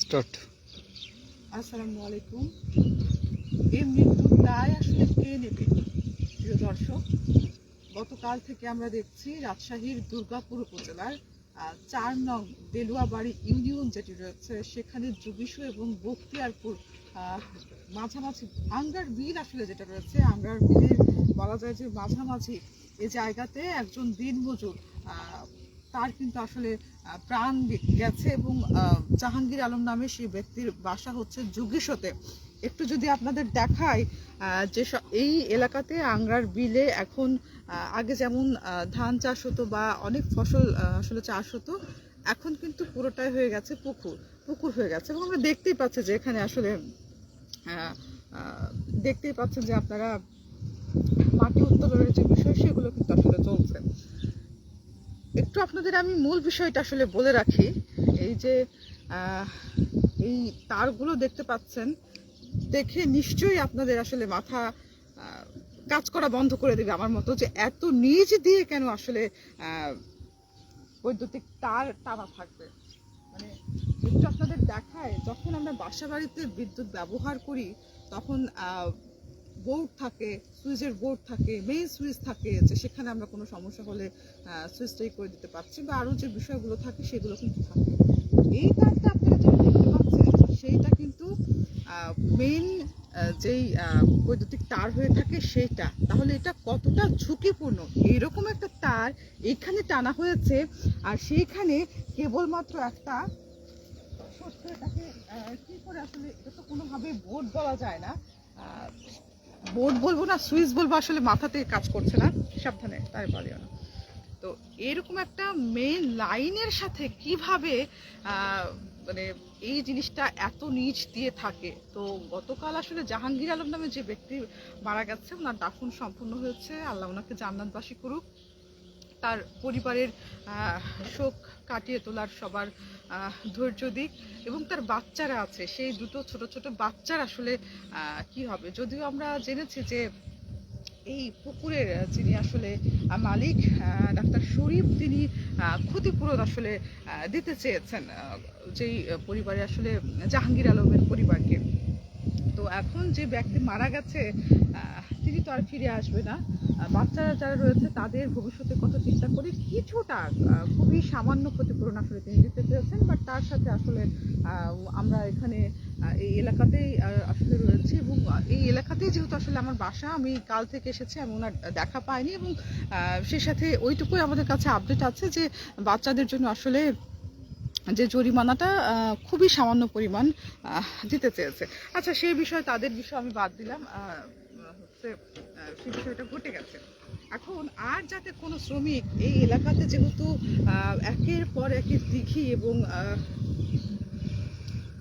Start. আসসালামু আলাইকুম। এই মৃত্যুর দায় আসলে কে নেবে? প্রিয় দর্শক, গতকাল থেকে আমরা দেখছি রাজশাহীর দুর্গাপুর উপজেলার ৪ নং দেলুয়াবাড়ি ইউনিয়ন যেটি রয়েছে সেখানে জুবিশু এবং বখতিয়ারপুর মাঝামাঝি আঙ্গার বিল আসলে যেটা রয়েছে, আঙ্গার বিলের বলা যায় যে মাঝামাঝি এই জায়গাতে একজন দিনমজুর তার কিন্তু আসলে প্রাণ গেছে এবং জাহাঙ্গীর আলম নামে সেই ব্যক্তির বাসা হচ্ছে জুগিশোতে। একটু যদি আপনাদের দেখাই যে এই এলাকাতে আংরার বিলে এখন আগে যেমন ধান চাষ হতো বা অনেক ফসল আসলে চাষ হতো, এখন কিন্তু পুরোটাই হয়ে গেছে পুকুর হয়ে গেছে। এবং আমরা দেখতেই পাচ্ছি যে এখানে আসলে দেখতেই পাচ্ছেন যে আপনারা মাটি উত্তোলনের যে বিষয় সেগুলো কিন্তু আসলে চলছে। একটু আপনাদের আমি মূল বিষয়টা আসলে বলে রাখি। এই যে এই তারগুলো দেখতে পাচ্ছেন, দেখে নিশ্চয়ই আপনাদের আসলে মাথা কাজ করা বন্ধ করে দেবে আমার মতো, যে এত নিচ দিয়ে কেন আসলে বৈদ্যুতিক তার টানা থাকবে। মানে একটু আপনাদের দেখায়, যখন আমরা বাসা বাড়িতে বিদ্যুৎ ব্যবহার করি তখন বোর্ড থাকে, সুইচের বোর্ড থাকে, মেইন সুইচ থাকে, যে সেখানে আমরা কোনো সমস্যা হলে সুইচটাই করে দিতে পারছি, বা আরও যে বিষয়গুলো থাকে সেগুলো কিন্তু থাকে। এই তারটা আপনারা যেটা দেখতে পাচ্ছেন সেইটা কিন্তু মেইন যেই বৈদ্যুতিক তার হয়ে থাকে সেইটা। তাহলে এটা কতটা ঝুঁকিপূর্ণ! এইরকম একটা তার এইখানে টানা হয়েছে, আর সেইখানে কেবলমাত্র একটা এটাকে কি করে আসলে, এটা তো কোনোভাবে বোর্ড বলা যায় না, বোর্ড বলবো না সুইচ বলবো, আসলে মাথাতে কাজ করছে না, সাবধানে তাই বলিও না। তো এরকম একটা মেইন লাইনের সাথে কিভাবে মানে এই জিনিসটা এত নিচ দিয়ে থাকে। তো গতকাল আসলে জাহাঙ্গীর আলম নামে যে ব্যক্তি মারা গেছে, ওনার দাফন সম্পূর্ণ হয়েছে, আল্লাহ ওনাকে জান্নাতবাসী করুক, তার পরিবারের শোক কাটিয়ে তোলার সবার ধৈর্য দিক, এবং তার বাচ্চারা আছে, সেই দুটো ছোট ছোট বাচ্চার আসলে কি হবে। যদিও আমরা জেনেছি যে এই পুকুরের যিনি আসলে মালিক ডাক্তার শরীফ, তিনি ক্ষতিপূরণ আসলে দিতে চেয়েছেন যেই পরিবারে আসলে জাহাঙ্গীর আলমের পরিবারকে। তো এখন যে ব্যক্তি মারা গেছে তিনি তো আর ফিরে আসবে না, বাচ্চারা যারা রয়েছে তাদের ভবিষ্যতের কথা চিন্তা করে কিছুটা খুবই সামান্য ক্ষতিপূরণ আসলে তিনি দিতে পেরেছেন। বাট তার সাথে আসলে আমরা এখানে এই এলাকাতেই আসলে রয়েছি, এবং এই এলাকাতেই যেহেতু আসলে আমার বাসা, আমি কাল থেকে এসেছি, আমি ওনার দেখা পাইনি, এবং সেই সাথে ওইটুকুই আমাদের কাছে আপডেট আছে যে বাচ্চাদের জন্য আসলে যে জরিমানাটা খুবই সামান্য পরিমাণ দিতে চেয়েছে। আচ্ছা, সেই বিষয়ে তাদের বিষয়ে আমি বাদ দিলাম, হচ্ছে সেই বিষয়টা ঘটে গেছে। এখন আর যাতে কোনো শ্রমিক এই এলাকাতে, যেহেতু একের পর একের দিঘি, এবং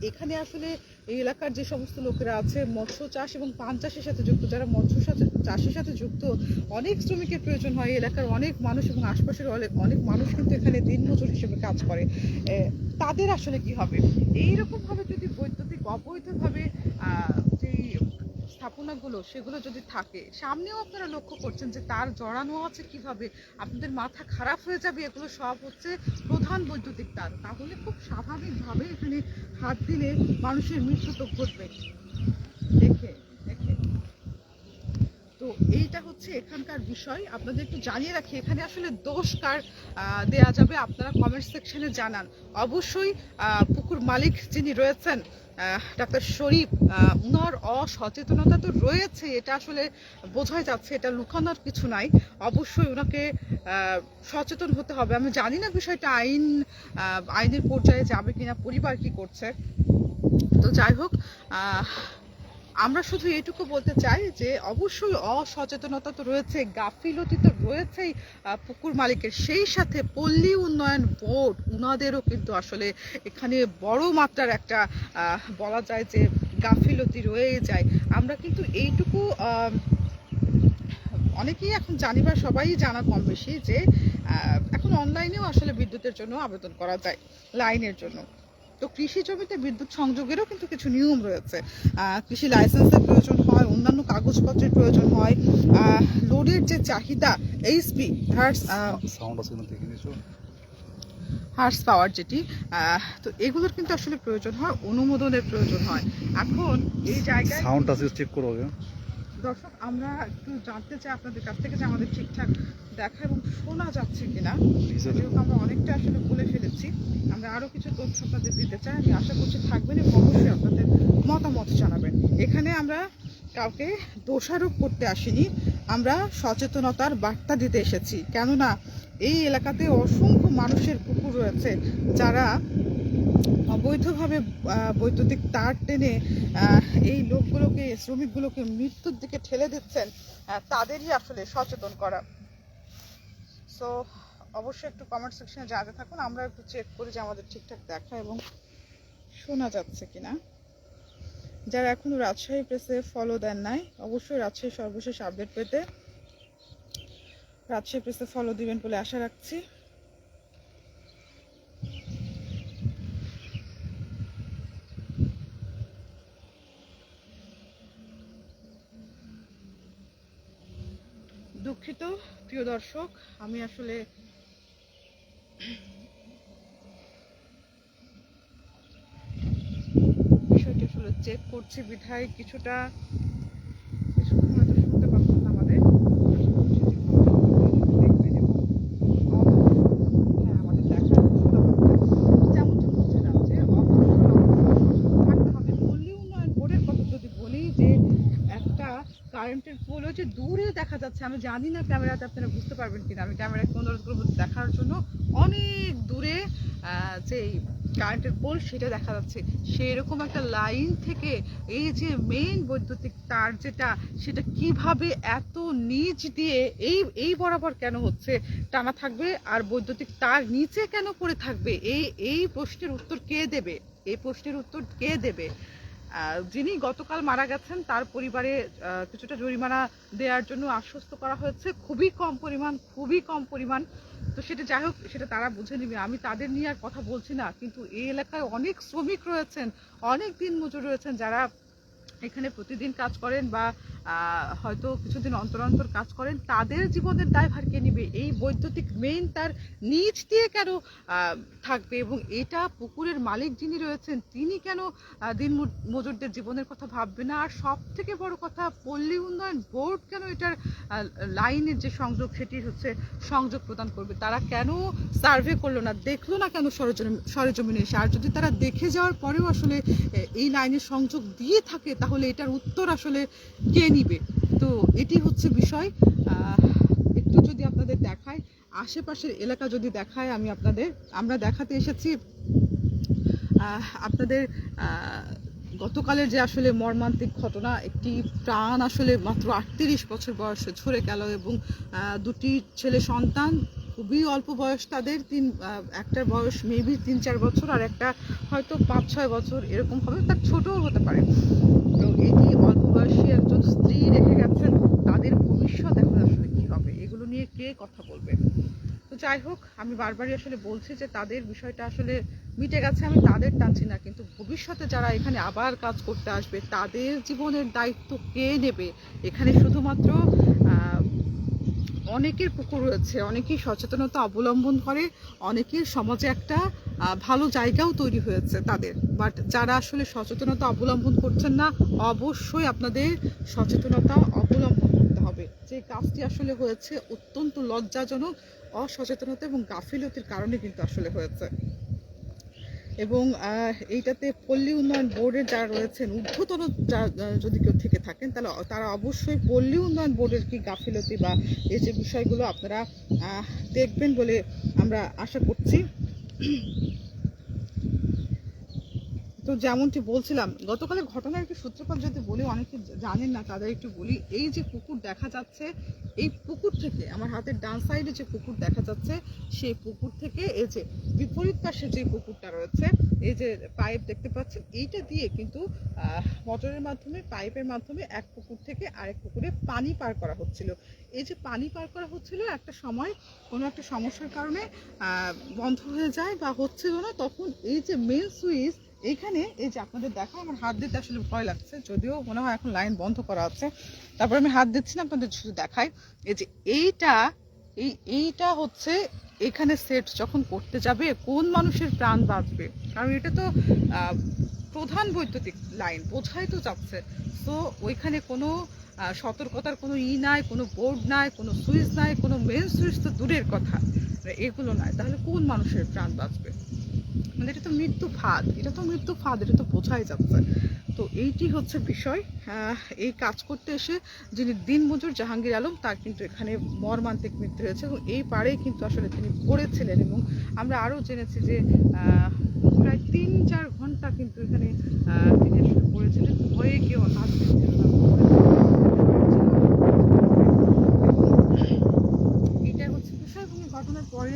এখানে আসলে এই এলাকার যে সমস্ত লোকেরা আছে মৎস্য চাষ এবং পান চাষের সাথে যুক্ত, যারা মৎস্য চাষের সাথে যুক্ত, অনেক শ্রমিকের প্রয়োজন হয়। এই এলাকার অনেক মানুষ এবং আশপাশের অনেক মানুষ কিন্তু এখানে দিনমজুর হিসেবে কাজ করে। তাদের আসলে কি হবে? এইরকমভাবে যদি বৈদ্যুতিক অবৈধভাবে যেই স্থাপনাগুলো সেগুলো যদি থাকে, সামনেও আপনারা লক্ষ্য করছেন যে তার জড়ানো আছে কিভাবে, আপনাদের মাথা খারাপ হয়ে যাবে। এগুলো সব হচ্ছে প্রধান বৈদ্যুতিক তার, তাহলে খুব স্বাভাবিকভাবে এখানে হাত দিলে মানুষের মৃত্যু তো ঘটবে। দেখে তো এইটা হচ্ছে এখানকার বিষয়। আপনাদের একটু জানিয়ে রাখি, এখানে আসলে দোষ কার দেয়া যাবে আপনারা কমেন্ট সেকশনে জানান। অবশ্যই পুকুর মালিক যিনি রয়েছেন ডাক্তার শরীফ, উনার অসচেতনতা তো রয়েছে, এটা আসলে বোঝাই যাচ্ছে, এটা লুকানোর কিছু নাই। অবশ্যই ওনাকে সচেতন হতে হবে। আমি জানি না বিষয়টা আইনের পর্যায়ে যাবে কিনা, পরিবার কি করছে। তো যাই হোক, আমরা শুধু এইটুকু বলতে চাই যে অবশ্যই অসচেতনতা তো রয়েছে, গাফিলতি তো রয়েছেই পুকুর মালিকের, সেই সাথে পল্লী উন্নয়ন বোর্ড উনাদেরও কিন্তু আসলে এখানে বড় মাত্রার একটা বলা যায় যে গাফিলতি রয়ে যায়। আমরা কিন্তু এইটুকু অনেকেই এখন জানি, বা সবাই জানা কম বেশি, যে এখন অনলাইনেও আসলে বিদ্যুতের জন্য আবেদন করা যায়, লাইনের জন্য। তো কৃষি জমিতে বিদ্যুৎ সংযোগেরও কিন্তু কিছু নিয়ম রয়েছে, কৃষি লাইসেন্সের প্রয়োজন হয়, অন্যান্য কাগজপত্রের প্রয়োজন হয়, লোডের যে চাহিদা, এইচপি হার্স পাওয়ার যেটি, তো এগুলোর কিন্তু আসলে প্রয়োজন হয়, অনুমোদনের প্রয়োজন হয়। এখন এই জায়গায় সাউন্ড আছে চেক করো আগে। দর্শক, আমরা একটু জানতে চাই আপনাদের কাছ থেকে যে আমাদের ঠিকঠাক দেখা এবং শোনা যাচ্ছে কিনা। যেহেতু আমরা অনেকটা আসলে বলে ফেলেছি, আমরা আরও কিছু তথ্য আপনাদের দিতে চাই। আমি আশা করছি থাকবেন এবং অবশ্যই আপনাদের মতামত জানাবেন। এখানে আমরা কাউকে দোষারোপ করতে আসিনি, আমরা সচেতনতার বার্তা দিতে এসেছি। কেননা এই এলাকাতে অসংখ্য মানুষের পুকুর রয়েছে যারা অবৈধভাবে বৈদ্যুতিক তার টেনে এই লোকগুলোকে, শ্রমিকগুলোকে মৃত্যুর দিকে ঠেলে দিচ্ছেন, তাদেরই আসলে সচেতন করা। সো অবশ্যই একটু কমেন্ট সেকশনে জানাতে থাকুন, আমরা একটু চেক করি যে আমাদের ঠিকঠাক দেখা এবং শোনা যাচ্ছে কিনা। যারা এখনো রাজশাহী প্রেসে ফলো দেন নাই, অবশ্যই রাজশাহী সর্বশেষ আপডেট পেতে রাজশাহী প্রেসে ফলো দিবেন বলে আশা রাখছি। দুঃখিত প্রিয় দর্শক, আমি আসলে বিষয়টি আসলে চেক করছি বিধায় কিছুটা হয়তো শুনতে পাচ্ছেন না আমাদের। দেখবেন এবং হ্যাঁ, আমাদের দেখা যেমনটি বলছিলাম যে থাকতে হবে। পল্লী উন্নয়ন বোর্ডের কথা যদি বলি, যে একটা কারেন্টের পোলও যে দূরে দেখা যাচ্ছে, আমি জানি না ক্যামেরাতে আপনারা বুঝতে পারবেন কিনা, আমি ক্যামেরায় অনুরোধ করবো দেখার জন্য। অনেক দূরে যে কারেন্টের পোল সেটা দেখা যাচ্ছে, সেরকম একটা লাইন থেকে এই যে মেইন বৈদ্যুতিক তার যেটা, সেটা কিভাবে এত নিচ দিয়ে এই বরাবর কেন হচ্ছে টানা থাকবে, আর বৈদ্যুতিক তার নিচে কেন পড়ে থাকবে, এই প্রশ্নের উত্তর কে দেবে? এই প্রশ্নের উত্তর কে দেবে? যিনি গতকাল মারা গেছেন তার পরিবারে কিছুটা জরিমানা দেওয়ার জন্য আশ্বস্ত করা হয়েছে, খুবই কম পরিমাণ। তো সেটা যাই হোক, সেটা তারা বুঝে নেবে, আমি তাদের নিয়ে আর কথা বলছি না। কিন্তু এই এলাকায় অনেক শ্রমিক রয়েছেন, অনেক দিন মজুর রয়েছেন, যারা এখানে প্রতিদিন কাজ করেন বা হয়তো কিছুদিন অন্তর অন্তর কাজ করেন, তাদের জীবনের দায়ভার কে নিবে? এই বৈদ্যুতিক মেইন তার নিচ দিয়ে কেন থাকবে, এবং এটা পুকুরের মালিক যিনি রয়েছেন তিনি কেন দিন মজুরদের জীবনের কথা ভাববে না? আর সব থেকে বড় কথা, পল্লী উন্নয়ন বোর্ড কেন এটার লাইনের যে সংযোগ সেটি হচ্ছে সংযোগ প্রদান করবে? তারা কেন সার্ভে করলো না, দেখলো না কেন সরেজমিনে এসে? আর যদি তারা দেখে যাওয়ার পরেও আসলে এই লাইনের সংযোগ দিয়ে থাকে, তাহলে এটার উত্তর আসলে কে নিবে? তো এটি হচ্ছে বিষয়। একটু যদি আপনাদের দেখায়, আশেপাশের এলাকা যদি দেখায়, আমরা দেখাতে এসেছি আপনাদের গতকালের যে আসলে মর্মান্তিক ঘটনা, একটি প্রাণ আসলে মাত্র 38 বছর বয়সে ঝরে গেল, এবং দুটি ছেলে সন্তান, খুবই অল্প বয়স তাদের, একটার বয়স মেবি 3-4 বছর, আর একটা হয়তো 5-6 বছর এরকম হবে, তার ছোটও হতে পারে। তো এটি অল্প বয়সী একজন স্ত্রী রেখে গেছেন, তাদের ভবিষ্যৎ এখন আসলে কি হবে, এগুলো নিয়ে কে কথা বলবে? তো যাই হোক, আমি বারবারই আসলে বলছি যে তাদের বিষয়টা আসলে মিটে গেছে, আমি তাদের টানছি না, কিন্তু ভবিষ্যতে যারা এখানে আবার কাজ করতে আসবে, তাদের জীবনের দায়িত্ব কে নেবে? এখানে শুধুমাত্র অনেকের পুকুর রয়েছে, অনেকেই সচেতনতা অবলম্বন করে, অনেকের সমাজে একটা ভালো জায়গাও তৈরি হয়েছে তাদের, বাট যারা আসলে সচেতনতা অবলম্বন করছেন না, অবশ্যই আপনাদের সচেতনতা অবলম্বন করতে হবে। যে কাজটি আসলে হয়েছে অত্যন্ত লজ্জাজনক, অসচেতনতা এবং গাফিলতির কারণে কিন্তু আসলে হয়েছে। এবং এইটাতে পল্লী উন্নয়ন বোর্ডের যারা রয়েছেন, ঊর্ধ্বতন যদি কেউ থেকে থাকেন, তাহলে তারা অবশ্যই পল্লী উন্নয়ন বোর্ডের কি গাফিলতি বা এই যে বিষয়গুলো আপনারা দেখবেন বলে আমরা আশা করছি। তো যেমনটি বলছিলাম, গতকালের ঘটনার একটু সূত্রপাত যদি বলি, অনেকে জানেন না, তাদের একটু বলি। এই যে পুকুর দেখা যাচ্ছে, এই পুকুর থেকে আমার হাতের ডান সাইডে যে পুকুর দেখা যাচ্ছে, সেই পুকুর থেকে এই যে বিপরীত পাশে যে পুকুরটা রয়েছে, এই যে পাইপ দেখতে পাচ্ছেন, এইটা দিয়ে কিন্তু মোটরের মাধ্যমে, পাইপের মাধ্যমে এক পুকুর থেকে আরেক পুকুরে পানি পার করা হচ্ছিল। এই যে পানি পার করা হচ্ছিল, একটা সময় কোনো একটা সমস্যার কারণে বন্ধ হয়ে যায় বা হচ্ছিল না, তখন এই যে মেন সুইচ এইখানে, এই যে আপনাদের দেখা, আমার হাত দিতে আসলে ভয় লাগছে, যদিও মনে হয় এখন লাইন বন্ধ করা আছে, তারপর আমি হাত দিচ্ছি না, আপনাদের শুধু দেখাই। এই যে এইটা হচ্ছে এখানে সেট যখন করতে যাবে কোন মানুষের প্রাণ বাঁচবে? কারণ এটা তো প্রধান বৈদ্যুতিক লাইন, বোঝাই তো যাচ্ছে। সো ওইখানে কোনো সতর্কতার কোনো নাই, কোনো বোর্ড নাই, কোনো সুইচ নাই, কোনো মেন সুইচ তো দূরের কথা, এগুলো নাই, তাহলে কোন মানুষের প্রাণ বাঁচবে? মানে এটা তো মৃত্যু ফাঁদ, এটা তো মৃত্যু ফাঁদ, এটা তো বোঝাই যাচ্ছে। তো এইটি হচ্ছে বিষয়। এই কাজ করতে এসে যিনি দিনমজুর জাহাঙ্গীর আলম, তার কিন্তু এখানে মর্মান্তিক মৃত্যু হয়েছে এবং এই পাড়েই কিন্তু আসলে তিনি পড়েছিলেন এবং আমরা আরও জেনেছি যে প্রায় ৩-৪ ঘন্টা কিন্তু এখানে তিনি আসলে পড়েছিলেন, ভয়ে কেউ হাত দিচ্ছিল না। এটাই হচ্ছে বিষয় এবং এই ঘটনার পরে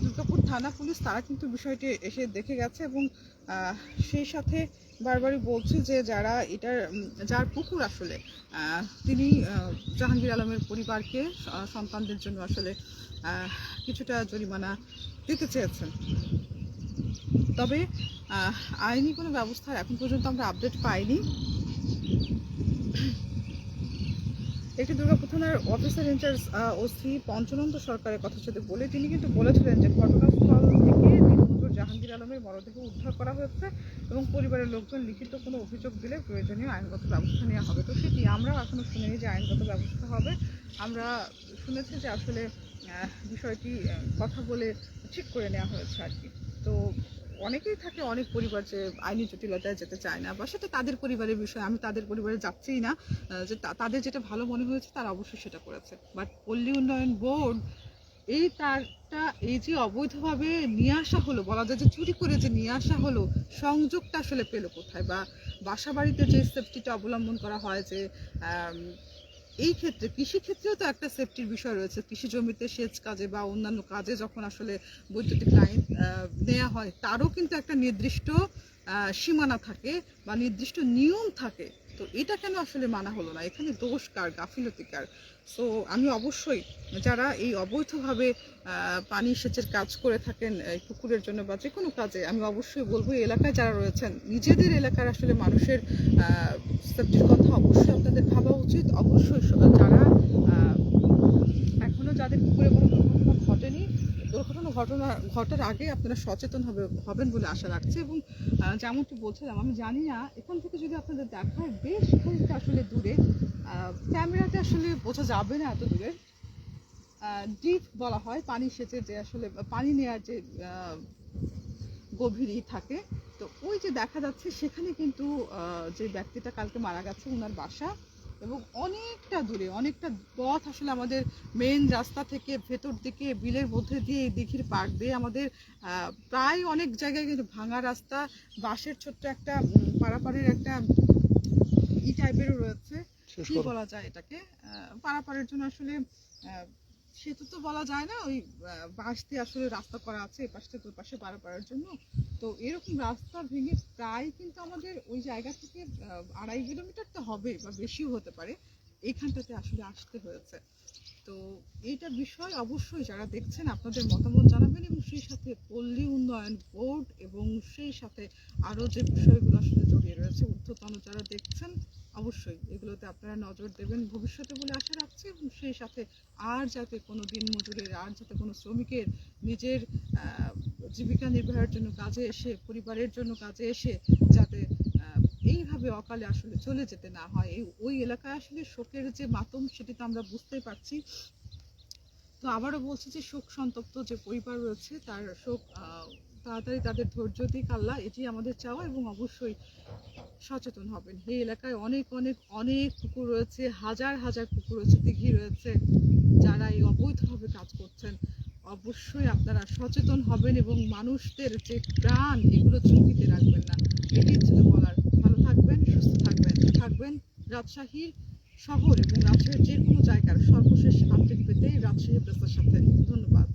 দুর্গাপুর থানা পুলিশ তারা কিন্তু বিষয়টি এসে দেখে গেছে এবং সেই সাথে বারবারই বলছে যে যারা এটার যার পুকুর আসলে তিনি জাহাঙ্গীর আলমের পরিবারকে সন্তানদের জন্য আসলে কিছুটা জরিমানা দিতে চেয়েছেন। তবে আইনি কোনো ব্যবস্থার এখন পর্যন্ত আমরা আপডেট পাইনি। একটি দুর্গাপুর থানার অফিসার ইনচার্জ ওসি পঞ্চনন্দ সরকারের কথা সাথে বলে তিনি কিন্তু বলেছিলেন যে ঘটনাস্থল থেকে দিনমজুর জাহাঙ্গীর আলমের মরদেহ উদ্ধার করা হয়েছে এবং পরিবারের লোকজন লিখিত কোনো অভিযোগ দিলে প্রয়োজনীয় আইনগত ব্যবস্থা নেওয়া হবে। তো সেটি আমরাও এখনো শুনিনি যে আইনগত ব্যবস্থা হবে। আমরা শুনেছি যে আসলে বিষয়টি কথা বলে ঠিক করে নেওয়া হয়েছে আর কি। তো অনেকেই থাকে, অনেক পরিবার যে আইনি জটিলতায় যেতে চায় না, বা সেটা তাদের পরিবারের বিষয়, আমি তাদের পরিবারে যাচ্ছিই না, যে তাদের যেটা ভালো মনে হয়েছে তারা অবশ্যই সেটা করেছে। বাট পল্লী উন্নয়ন বোর্ড এই তারটা এই যে অবৈধভাবে নিয়ে আসা হলো, বলা যায় যে চুরি করে যে নিয়ে আসা হলো, সংযোগটা আসলে পেলো কোথায়? বা বাসা বাড়িতে যে সেফটিটা অবলম্বন করা হয় যে এই ক্ষেত্রে কৃষিক্ষেত্রেও তো একটা সেফটির বিষয় রয়েছে, কৃষি জমিতে সেচ কাজে বা অন্যান্য কাজে যখন আসলে বৈদ্যুতিক লাইন নেওয়া হয় তারও কিন্তু একটা নির্দিষ্ট সীমানা থাকে বা নির্দিষ্ট নিয়ম থাকে। তো এটা কেন আসলে মানা হলো না? এখানে দোষ কার, গাফিলতি কার? সো আমি অবশ্যই যারা এই অবৈধভাবে পানি সেচের কাজ করে থাকেন এই পুকুরের জন্য বা যে কোনো কাজে, আমি অবশ্যই বলবো এই এলাকায় যারা রয়েছেন নিজেদের এলাকার আসলে মানুষের সেফটির কথা অবশ্যই আপনাদের ভাবা উচিত। অবশ্যই যারা এখনো যাদের পুকুরে কোনো দুর্ঘটনা ঘটেনি, ঘটনা ঘটার আগে আপনারা সচেতন হবেন বলে আশা রাখছি। এবং যেমনটি বলছিলাম, আমি জানি না এখান থেকে যদি আপনাদের দেখায় বেশ খানিকটা আসলে দূরে, ক্যামেরাতে আসলে বোঝা যাবে না এত দূরে, ডিপ বলা হয় পানি সেচের যে আসলে পানি নেওয়ার যে গভীরই থাকে। তো ওই যে দেখা যাচ্ছে সেখানে কিন্তু যে ব্যক্তিটা কালকে মারা গেছে ওনার বাসা, এবং অনেকটা দূরে, অনেকটা পথ আসলে আমাদের মেন রাস্তা থেকে ভেতর দিকে বিলের মধ্যে দিয়ে দিঘির পাড় দিয়ে আমাদের প্রায় অনেক জায়গায় কিন্তু ভাঙা রাস্তা, বাঁশের ছোট্ট একটা পারাপারের একটা টাইপেরও রয়েছে, কি বলা যায় এটাকে, পারাপারের জন্য আসলে সেতু তো বলা যায় না, ওই বাঁশ দিয়ে আসলে রাস্তা করা আছে এপাশ থেকে ওই পাশে পারাপারের জন্য। তো এরকম রাস্তা ভেঙে প্রায় কিন্তু আমাদের ওই জায়গা থেকে 2.5 কিলোমিটার তো হবে বা বেশিও হতে পারে, এইখানটাতে আসলে আসতে হয়েছে। তো এইটা বিষয় অবশ্যই যারা দেখছেন আপনাদের মতামত জানাবেন, এবং সেই সাথে পল্লী উন্নয়ন বোর্ড এবং সেই সাথে আরও যে বিষয়গুলো আসলে জড়িয়ে রয়েছে ঊর্ধ্বতন যারা দেখছেন অবশ্যই এগুলোতে আপনারা নজর দেবেন ভবিষ্যতে বলে আশা রাখছি। এবং সেই সাথে আর যাতে কোনো দিনমজুরের, আর যাতে কোনো শ্রমিকের নিজের জীবিকা নির্বাহের জন্য কাজে এসে, পরিবারের জন্য কাজে এসে যাতে এইভাবে অকালে আসলে চলে যেতে না হয়। ওই এলাকায় আসলে শোকের যে মাতম সেটি তো আমরা বুঝতেই পারছি। তো আবারও বলছি যে শোক সন্তপ্ত যে পরিবার রয়েছে তার শোক তাড়াতাড়ি তাদের ধৈর্য দিক আল্লাহ, এটি আমাদের চাওয়া। এবং অবশ্যই সচেতন হবেন। এই এলাকায় অনেক অনেক অনেক পুকুর রয়েছে, হাজার হাজার পুকুর রয়েছে, দিঘি রয়েছে, যারা এই অবৈধভাবে কাজ করছেন অবশ্যই আপনারা সচেতন হবেন এবং মানুষদের যে প্রাণ এগুলো ঝুঁকিতে রাখবেন না। এটি ছিল বলার। ভালো থাকবেন, সুস্থ থাকবেন। রাজশাহীর শহর এবং রাজশাহীর যে কোনো জায়গার সর্বশেষ আপডেট পেতে রাজশাহী প্রেসের সাথে। ধন্যবাদ।